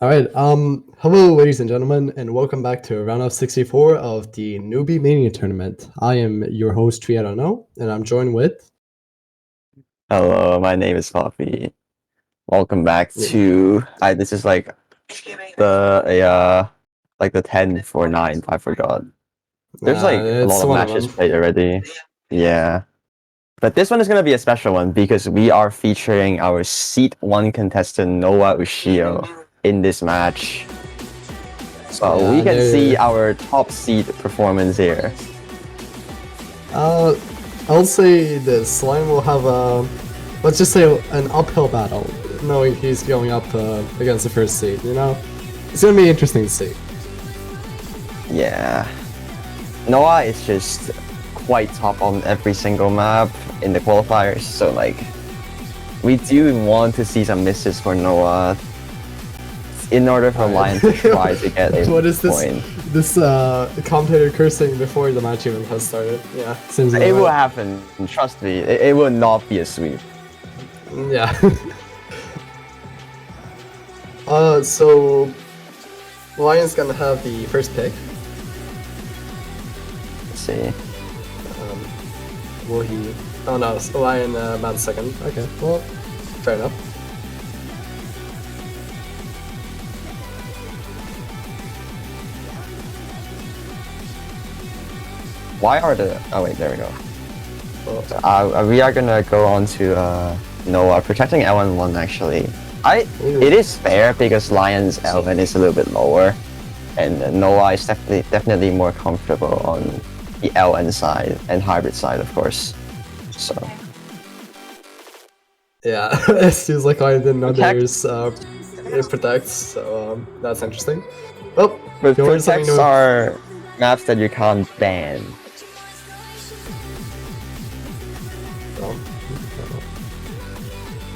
All right. Hello, ladies and gentlemen, and welcome back to round of 64 of the Newbie Mania Tournament. I am your host, Tree, I don't know, and I'm joined with. Hello, my name is Coffee. Welcome back Yeah, to this is like the 10th or 9th, I forgot. There's like a lot it's of one of matches them. played already. Yeah. But this one is gonna be a special one because we are featuring our seat 1 contestant Noa Ushio in this match. So we Yeah, can see they're. our top seed performance here. Uh, I'll say this: Slime will have a, let's just say, an uphill battle, knowing he's going up against the first seed. It's gonna be interesting to see. Yeah. Noah is just quite top on every single map in the qualifiers, so like we do want to see some misses for Noah in order for Lion to try to get a What is this? point. This commentator cursing before the match even has started. Yeah, seems about It will right. happen, trust me. It will not be a sweep. Yeah. So Lion's gonna have the first pick. Let's see. Will he? Oh no, Lion about second. Okay, well, fair enough. Why are the... Oh wait, there we go. Well, So, we are gonna go on to Noah, protecting L1 actually. It is fair because Lion's L1 is a little bit lower, and Noah is definitely more comfortable on the LN side and hybrid side, of course. So yeah, it seems like Lion didn't know protect, it protects, so that's interesting. Oh, but he learned something protects new. are maps that you can't ban.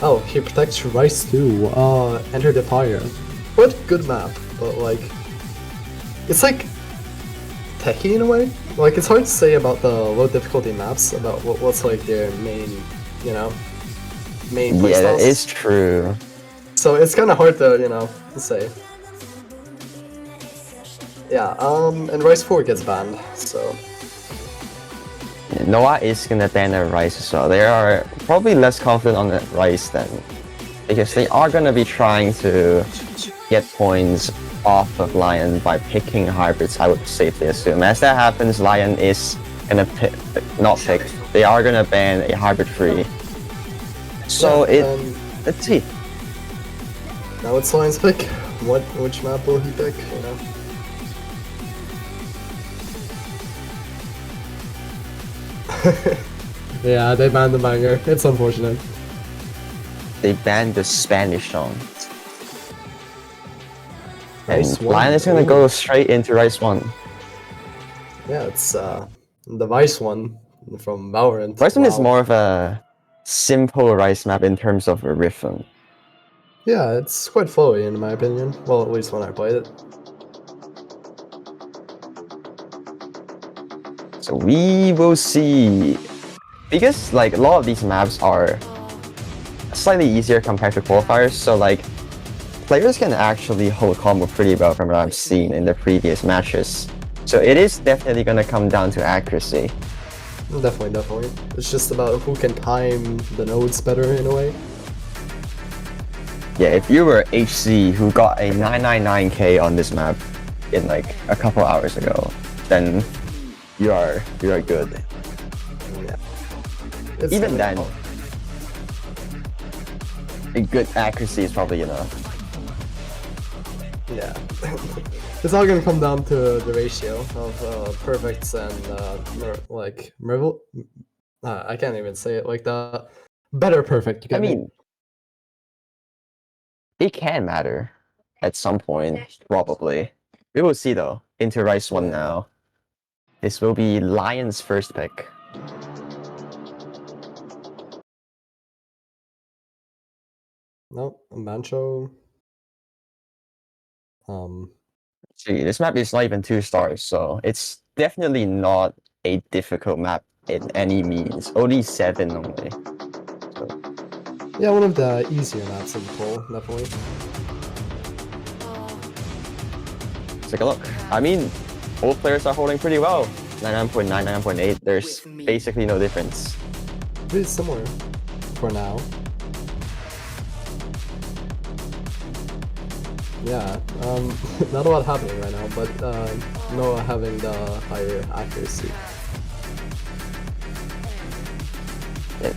Oh, he protects Rice too. Enter the fire. What good map, but like, it's like techie in a way. Like, it's hard to say about the low difficulty maps about what's like their main, you know, main Yeah, that playstyles. is true. So it's kind of hard to say. Yeah. And Rice 4 gets banned, so. Noah is gonna ban a Rice as well. They are probably less confident on the Rice then, because they are gonna be trying to get points off of Lion by picking hybrids, I would safely assume. As that happens, Lion is gonna not pick. They are gonna ban a hybrid free. So Yeah, let's see. now it's Lion's pick. Which map will he pick? Yeah, they banned the banger. It's unfortunate. They banned the Spanish song. And Rice 1. Lion is gonna go straight into Rice 1. Yeah, it's the Vice one from Valorant. Rice 1 is Wow. more of a simple Rice map in terms of a rhythm. Yeah, it's quite flowy in my opinion. Well, at least when I played it. So we will see. Because like a lot of these maps are slightly easier compared to qualifiers, so like players can actually hold combo pretty well from what I've seen in the previous matches. So it is definitely gonna come down to accuracy. Definitely. It's just about who can time the nodes better in a way. Yeah, if you were HC who got a 999k on this map in like a couple hours ago, then you are good. Yeah. It's Even gonna then, be a good accuracy is probably enough. yeah. It's all gonna come down to the ratio of perfects and like Mervil. I can't even say it like that. Better perfect. You I get me? mean, it can matter at some point, probably. We will see though. Into Rice 1 now. This will be Lion's first pick. Nope. Bancho. Um. See, this map is not even 2 stars, so it's definitely not a difficult map in any means. Only 7 only. Yeah, one of the easier maps in the poll, definitely. Let's take a look. I mean, both players are holding pretty well. 99.9, 99.8. There's basically no difference. Pretty similar for now. Yeah, not a lot happening right now, but Noah having the higher accuracy.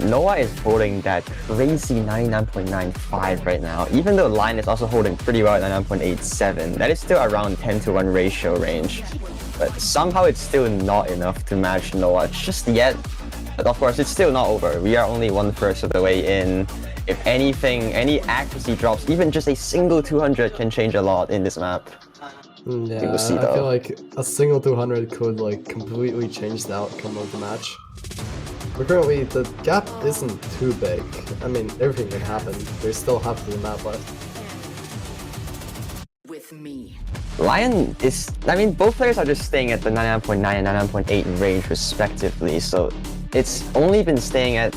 Noah is holding that crazy 99.95 right now, even though Lion is also holding pretty well at 99.87. That is still around 10-to-1 ratio range, but somehow it's still not enough to match Noah just yet. But of course, it's still not over. We are only 1/1 of the way in. If anything, any accuracy drops, even just a single 200 can change a lot in this map. Yeah, We'll see, I feel though. like a single 200 could like completely change the outcome of the match. But currently, the gap isn't too big. I mean, everything can happen. There's still half of the map left. With me. Lion is, I mean, both players are just staying at the 99.9 and 99.8 range respectively, so it's only been staying at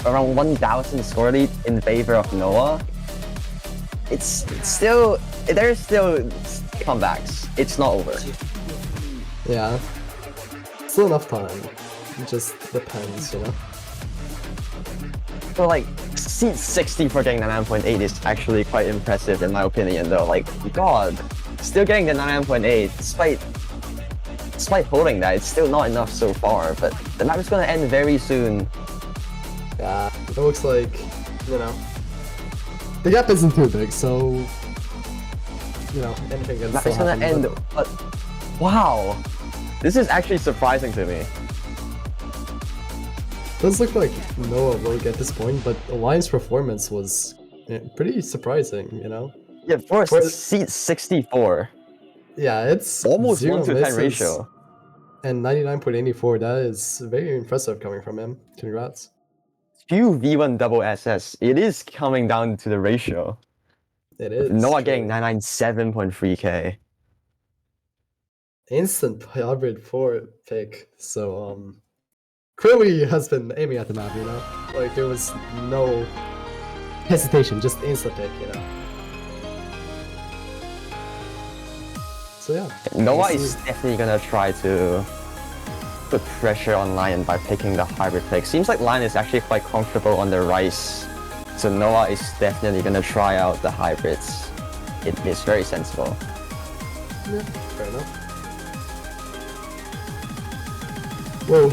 around 1,000 score lead in favor of Noah. It's still, there's still comebacks. It's not over. Yeah, still enough time. It just depends, you know? So like, seat 60 for getting the 9.8 is actually quite impressive in my opinion though. Like, god, still getting the 9.8 despite holding that, it's still not enough so far, but the map is gonna end very soon. Yeah, it looks like, you know, the gap isn't too big, so, you know, anything can Map still is gonna happen. end, but wow, this is actually surprising to me. Does look like Noah will get this point, but Alliance performance was pretty surprising, you know? Yeah, for For- seat 64, Yeah, it's almost 0 1 to 10 misses ratio. and 99.84. That is very impressive coming from him. Congrats. Few V1 double SS, it is coming down to the ratio. It With is. Noah Truly. getting 997.3k. Instant hybrid 4 pick. So clearly has been aiming at the map, you know? Like there was no hesitation, just instant pick, you know? So yeah. Noah we'll is see. definitely gonna try to put pressure on Lion by picking the hybrid pick. Seems like Lion is actually quite comfortable on the Rice, so Noah is definitely gonna try out the hybrids. It is very sensible. Yeah, fair enough. Whoa,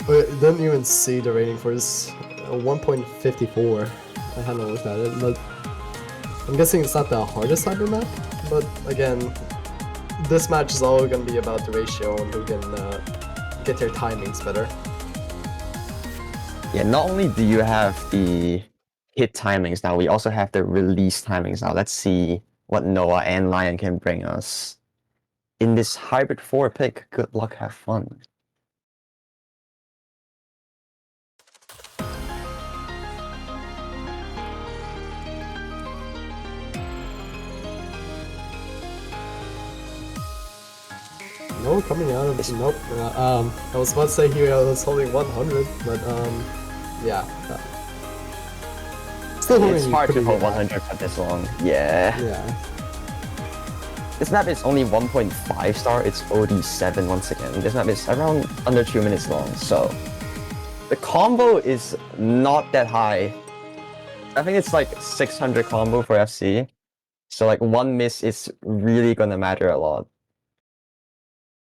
I didn't even see the rating for this 1.54. I haven't looked at it, but I'm guessing it's not the hardest hybrid map. But again, this match is all gonna be about the ratio and who can get their timings better. Yeah, not only do you have the hit timings now, we also have the release timings now. Let's see what Noah and Lion can bring us. In this hybrid 4 pick, good luck, have fun. No, coming out of nope. I was about to say he was holding 100, but yeah. Still holding It's hard to pretty hold good. 100 for this long. Yeah. Yeah. This map is only 1.5 star, it's OD7 once again. This map is around under 2 minutes long, so the combo is not that high. I think it's like 600 combo for FC. So like one miss is really gonna matter a lot.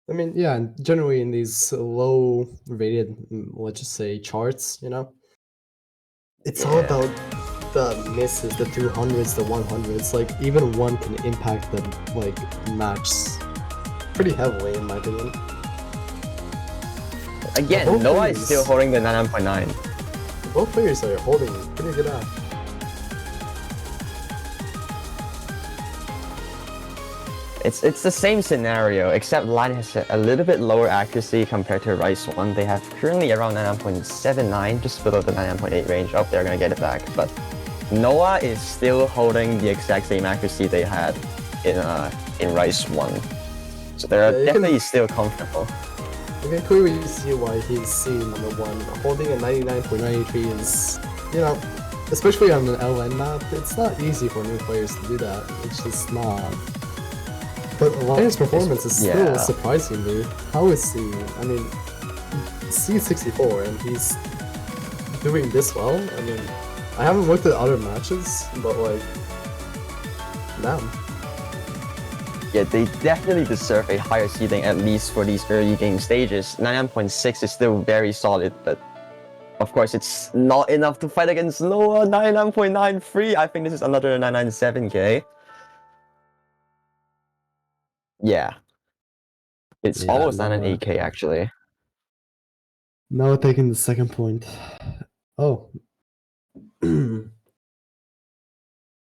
I mean, yeah, and generally in these low rated, let's just say charts, you know, it's all Yeah. about the misses, the 200s, the 100s. Like even one can impact the like match pretty heavily, in my opinion. Again, both Noah is players- still holding the 99.9. Both players are holding pretty good out. It's the same scenario, except Lion has a little bit lower accuracy compared to Rice 1. They have currently around 99.79, just below the 99.8 range. Oh, they're gonna get it back. But Noah is still holding the exact same accuracy they had in Rice 1. So they're Yeah, you definitely can- still comfortable. You can clearly see why he's seen number one. Holding a 99.93 is, you know, especially on an LN map, it's not easy for new players to do that. It's just not. But Lion's performance is still yeah. surprising me. How is he? I mean, C64 and he's doing this well. I mean, I haven't looked at other matches, but like, damn. Yeah, they definitely deserve a higher seeding, at least for these early game stages. 99.6 is still very solid, but of course it's not enough to fight against Noa. 99.93. I think this is another 997k. Yeah. It's Yeah, almost Noah. 998k actually. Noah taking the second point. Oh.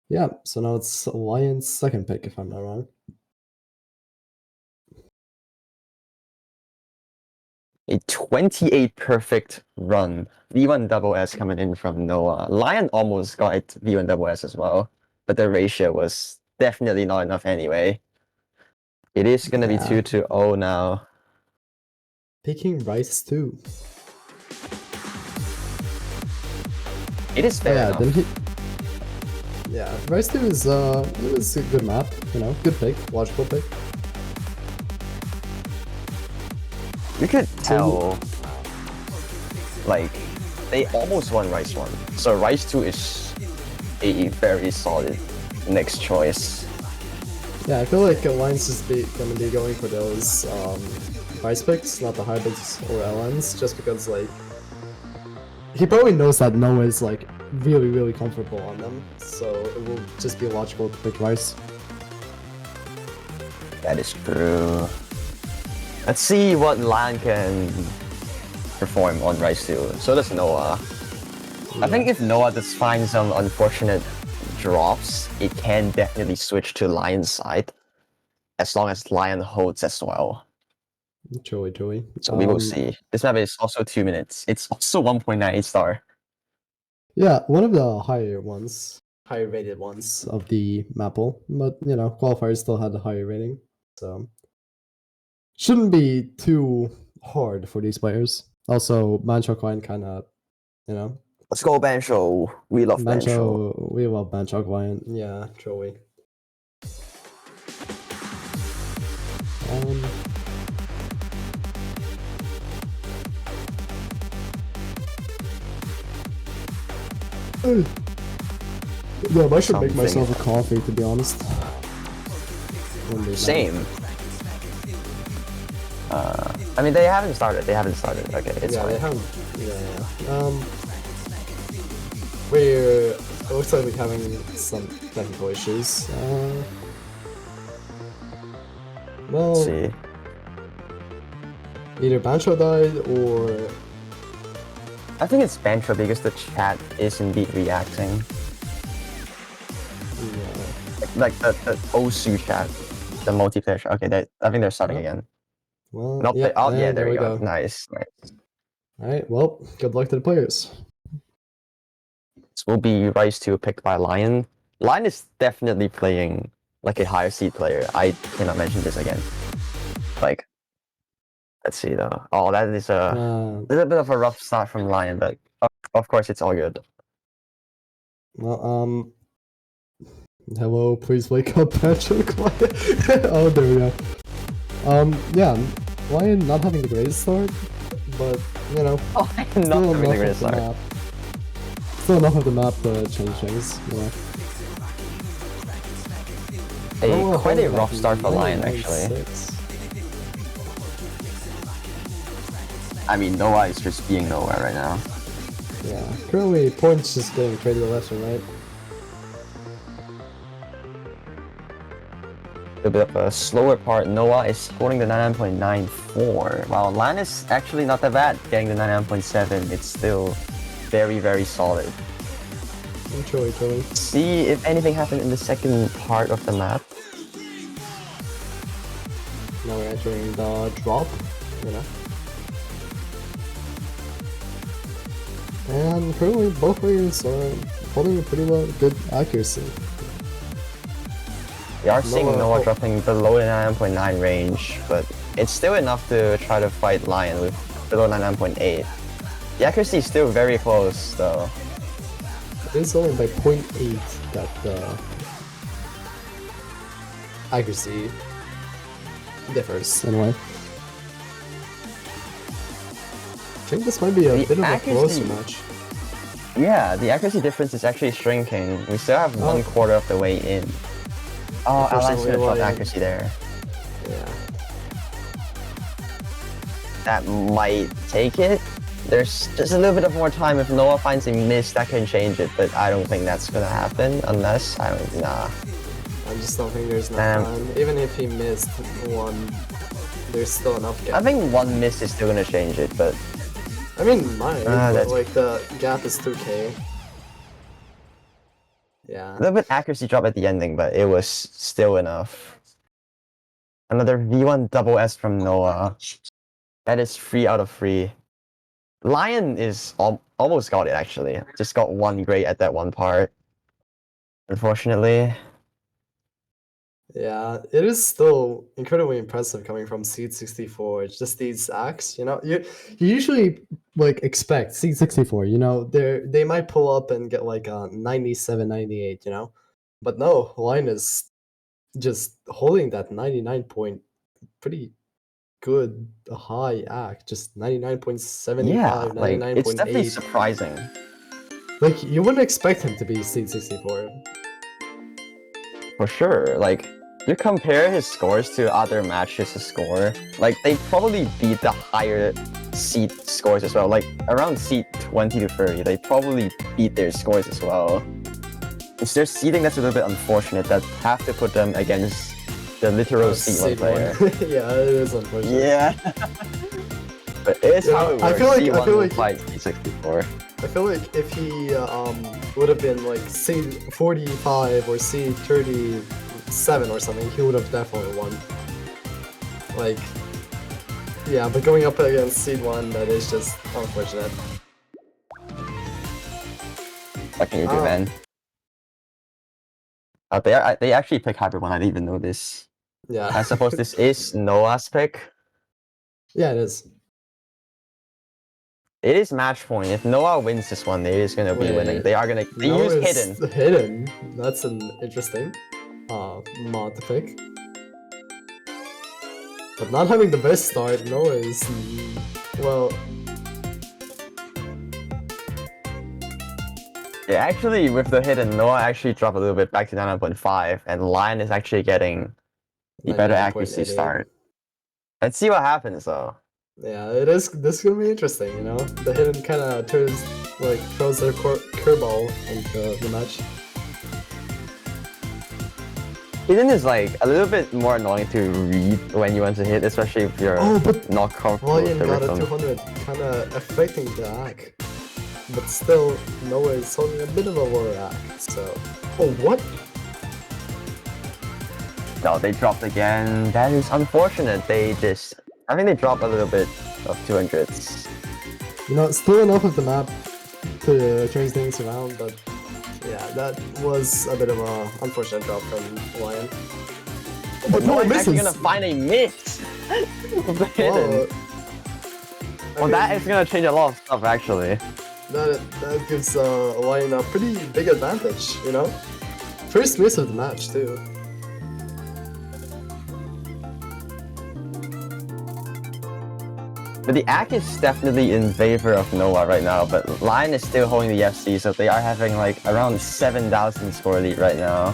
Yeah, so now it's Lion's second pick, if I'm not wrong. A 28 perfect run. V1 double S coming in from Noah. Lion almost got it V1 double S as well, but the ratio was definitely not enough anyway. It is gonna be 2-0 now. Picking Rice too. It is fair Yeah, enough. then he. Yeah, Rice 2 is it was a good map, you know, good pick, logical pick. You could tell, like, they almost won Rice 1. So Rice 2 is a very solid next choice. Yeah, I feel like Alliance is gonna be going for those Rice picks, not the hybrids or LNs, just because like he probably knows that Noah is like really comfortable on them, so it will just be logical to pick Rice. That is true. Let's see what Lion can perform on Rice 2. So does Noah. I think if Noah does find some unfortunate drops, it can definitely switch to Lion's side, as long as Lion holds as well. Truly. So we will see. This map is also 2 minutes. It's also 1.98 star. Yeah, one of the higher rated ones of the Maple, but you know, qualifiers still had a higher rating, so shouldn't be too hard for these players. Also, Mancho Coin kind of, you know, Let's go Bancho. We love Bancho. We love Mancho Coin. Yeah, truly. Yeah, I should make myself a coffee, to be honest. Same. I mean, they haven't started. Okay, it's fine. They haven't. Yeah. It looks like we're having some technical issues. Well, Let's see. Either Bancho died or... I think it's Bancho because the chat is indeed reacting. Yeah. Like the Osu chat, the multiplayer chat. Okay, I think they're starting again. Well, Nope, yeah, there we go. Nice. Alright, well, good luck to the players. This will be Rice 2 picked by Lion. Lion is definitely playing like a higher seed player. I cannot mention this again. Like, let's see though. Oh, that is a little bit of a rough start from Lion, but of course it's all good. Well, hello, please wake up, Patrick. Oh, there we go. Yeah, Lion not having the greatest start, but, you know, not having the greatest start. Still enough of the map to change things, you know. Quite a rough start for Lion, actually. I mean, Noah is just being Noah right now. Yeah, currently points just getting traded left and right. A bit of a slower part. Noah is holding the 99.94, while Lion is actually not that bad, getting the 99.7. It's still very solid. Truly. See if anything happened in the second part of the map. Now we're entering the drop, you know. And currently both players are holding a pretty good accuracy. We are seeing Noah dropping below the 99.9 range, but it's still enough to try to fight Lion with below 99.8. The accuracy is still very close, though. It's only by 0.8 that the accuracy differs in a way. I think this might be a bit of a closer match. Yeah, the accuracy difference is actually shrinking. We still have 1/4 of the way in. Oh, Alliance gonna drop accuracy there. Yeah. That might take it. There's just a little bit of more time. If Noah finds a miss, that can change it, but I don't think that's gonna happen unless I just don't think there's enough time. Even if he missed one, there's still enough gap. I think one miss is still gonna change it, but I mean, but like the gap is 2k. Yeah. A little bit accuracy drop at the ending, but it was still enough. Another V1 double S from Noah. That is 3 out of 3. Lion is almost got it actually. Just got 1 great at that one part. Unfortunately. Yeah, it is still incredibly impressive coming from Seed 64. It's just these acts, you know, you usually like expect Seed 64, you know, they might pull up and get like a 97, 98, you know, but no, Lion is just holding that 99 point pretty good high act, just 99.75, Yeah, like 99.8. it's definitely surprising. Like you wouldn't expect him to be Seed 64. For sure, like you compare his scores to other matches to score, like they probably beat the higher seed scores as well, like around seed 20 to 30, they probably beat their scores as well. It's their seeding that's a little bit unfortunate, that have to put them against the literal seed 1 player. Yeah, it is unfortunate. Yeah. But it's how it works. I feel like fight C64. I feel like if he would have been like seed 45 or seed 37 or something, he would have definitely won. Like, yeah, but going up against seed 1, that is just unfortunate. What can you do, man? They actually pick Hyper 1, I didn't even know this. Yeah. I suppose this is Noah's pick? Yeah, it is. It is match point. If Noah wins this one, they is gonna be winning. They are gonna use Hidden. Hidden. That's an interesting mod to pick. But not having the best start, Noah is well. Yeah, actually, with the Hidden, Noah actually dropped a little bit back to 99.5, and Lion is actually getting the better accuracy start. Let's see what happens though. Yeah, this is gonna be interesting, you know? The Hidden kinda throws their curveball into the match. Hidden is like a little bit more annoying to read when you want to hit, especially if you're not comfortable with the rhythm. Got a 200, kinda affecting the act. But still, Noah is holding a bit of a lower act, so... Oh, what? No, they dropped again. That is unfortunate. I think they dropped a little bit of 200s. You know, still enough of the map to change things around, but yeah, that was a bit of an unfortunate drop from Lion. But no one's actually gonna find a mix of the Hidden. Well, that is gonna change a lot of stuff, actually. That gives Lion a pretty big advantage, you know? First miss of the match, too. But the act is definitely in favor of Noah right now, but Lion is still holding the FC, so they are having like around 7,000 score lead right now.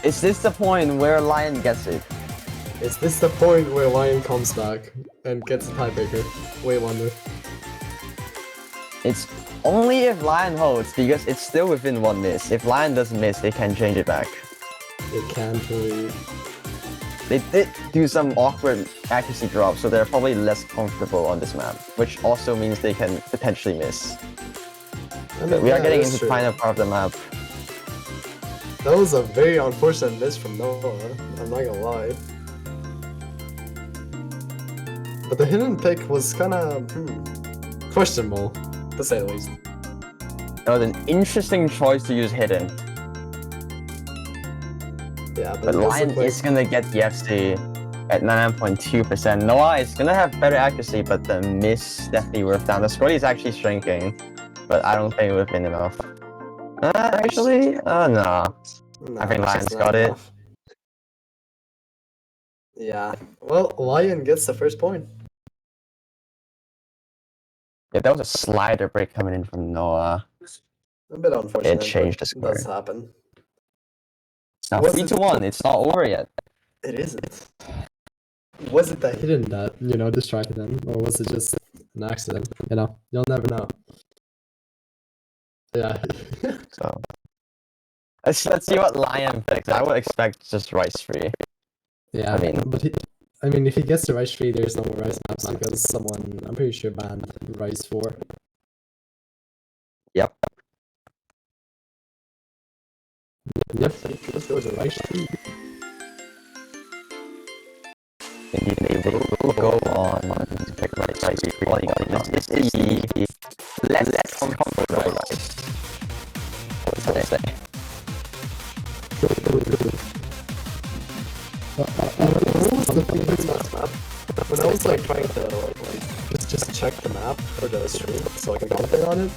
Is this the point where Lion gets it? Is this the point where Lion comes back and gets a tiebreaker? Wait, wonder. It's only if Lion holds, because it's still within 1 miss. If Lion doesn't miss, they can change it back. It can't really... They did do some awkward accuracy drops, so they're probably less comfortable on this map, which also means they can potentially miss. But we are getting into the final part of the map. That was a very unfortunate miss from Noah, I'm not gonna lie. But the Hidden pick was kinda... questionable, to say the least. It was an interesting choice to use Hidden. Yeah, but Lion is gonna get the FC at 99.2%. Noah is gonna have better accuracy, but the miss definitely worth down. The score is actually shrinking, but I don't think it would have been enough. Actually, no. I think Lion's got it. Yeah. Well, Lion gets the first point. Yeah, that was a slider break coming in from Noah. A bit unfortunate, It changed the but it does score. happen. It's now Was 3-1. It's not over yet. It isn't. Was it the hidden that, distracted him? Or was it just an accident? You'll never know. Yeah. So let's see what Lion picks. I would expect just rice free. Yeah, but if he gets the rice tree, there's no more rice maps because someone, I'm pretty sure, banned rice 4. Yep. Yep, let's go with the rice tree. Indeed, they will go on to pick rice free. This is the less comfortable rice. What's that say? What was the previous map? When I was trying to just check the map for the stream so I can comment on it,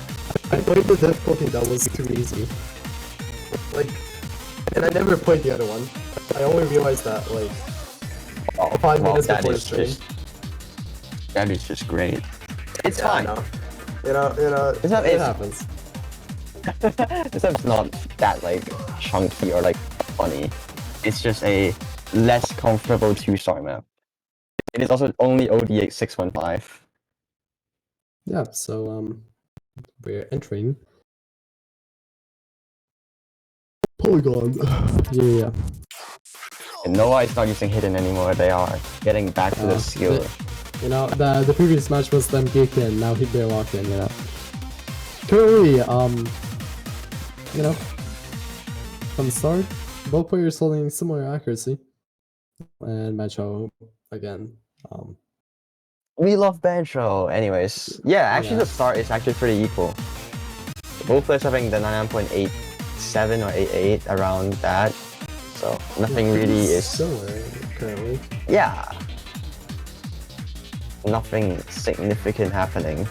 I played the difficulty that was too easy. And I never played the other one. I only realized that 5 minutes before the stream. That is just great. It's fine. It happens. This map's not that chunky or funny. It's just a less comfortable 2-star map. It is also only OD 615. Yeah, so we're entering Polygon. Yeah. And Noah is not using hidden anymore. They are getting back to the skill. The previous match was them geeking, now they're walking, Currently, from the start, both players holding similar accuracy. And Macho, again, We love Bancho. Anyways, yeah, actually the start is actually pretty equal. Both players having the 99.87 or 88 around that. So nothing really is similar currently. Yeah. Nothing significant happening.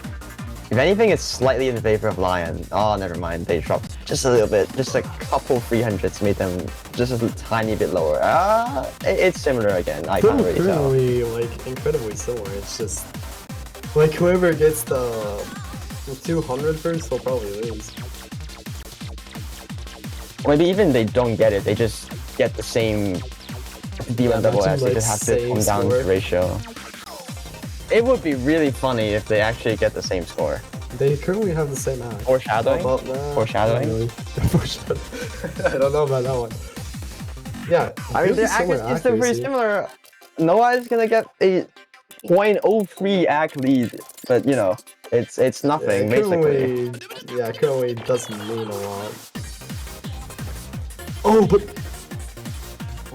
If anything, it's slightly in favor of Lion. Oh, never mind. They dropped just a little bit. Just a couple 300s made them just a tiny bit lower. It's similar again. I can't really tell. Incredibly similar. It's just whoever gets the 200 first will probably lose. Maybe even they don't get it. They just get the same D1 double S. They just have to come down to ratio. It would be really funny if they actually get the same score. They currently have the same act. Foreshadowing? Foreshadowing? Really. I don't know about that one. Yeah, I mean, their accuracy is still pretty similar. Noah is gonna get a 0.03 act lead, but it's nothing, basically. Currently doesn't mean a lot. Oh, but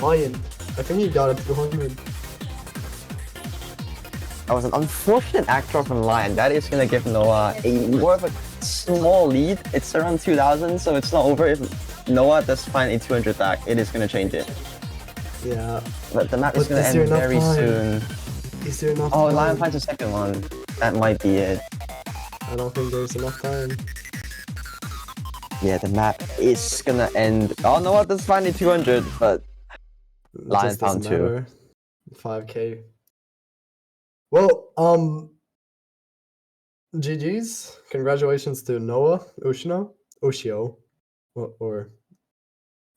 Lion, I think he got a 200. That was an unfortunate act drop from Lion. That is gonna give Noah more of a small lead. It's around 2,000, so it's not over. If Noah does find a 200 back, it is gonna change it. Yeah. But the map is gonna end very soon. Is there enough time? time? Lion finds a second one. That might be it. I don't think there's enough time. Yeah, the map is gonna end. Oh, Noah does find a 200, but Lion found 2. 5k. Well, GG's. Congratulations to Noa Ushio, or whatever.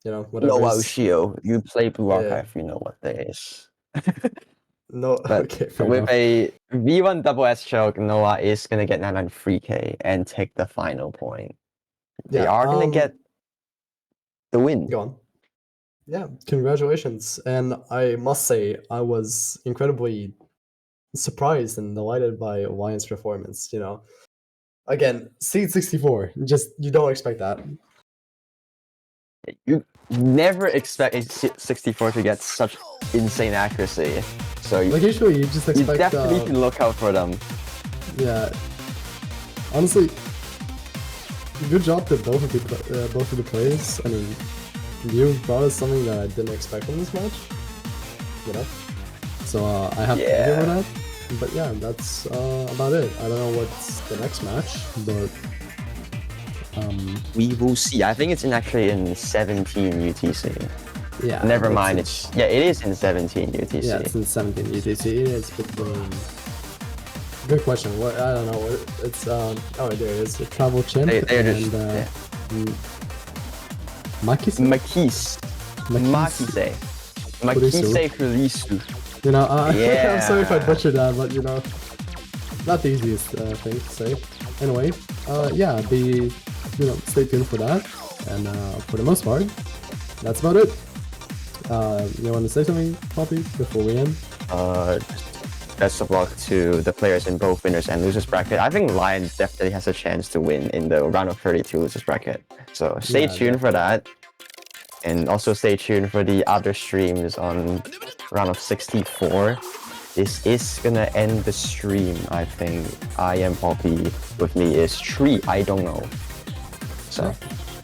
Noa Ushio. You play Blue Archive, you know what that is. No, but okay, with a V1 double S choke, Noah is gonna get 993k and take the final point. They are gonna get the win. Go on. Yeah, congratulations. And I must say, I was incredibly surprised and delighted by Lion's performance. Again, Seed 64. You don't expect that. You never expect a 64 to get such insane accuracy. So usually you just expect. You definitely can look out for them. Yeah. Honestly, good job to both of the players. I mean, you brought us something that I didn't expect from this match. So I have to thank you for that. But yeah, that's about it. I don't know what's the next match, but we will see. I think it's actually in 17 UTC. Yeah. Never mind. It is in 17 UTC. Yeah, it's in 17 UTC. It's between. Good question. What I don't know. It's oh there it is. The Travel Chimp They're and just Makise. Makise Kurisu. You know, Yeah. I'm sorry if I butchered that, but you know, not the easiest thing to say. Anyway, yeah, stay tuned for that. And for the most part, that's about it. You want to say something, Poppy, before we end? Best of luck to the players in both winners and losers bracket. I think Lion definitely has a chance to win in the round of 32 losers bracket. So stay tuned for that. And also stay tuned for the other streams on round of 64. This is gonna end the stream, I think. I am Poppy. With me is Tree. I don't know. So.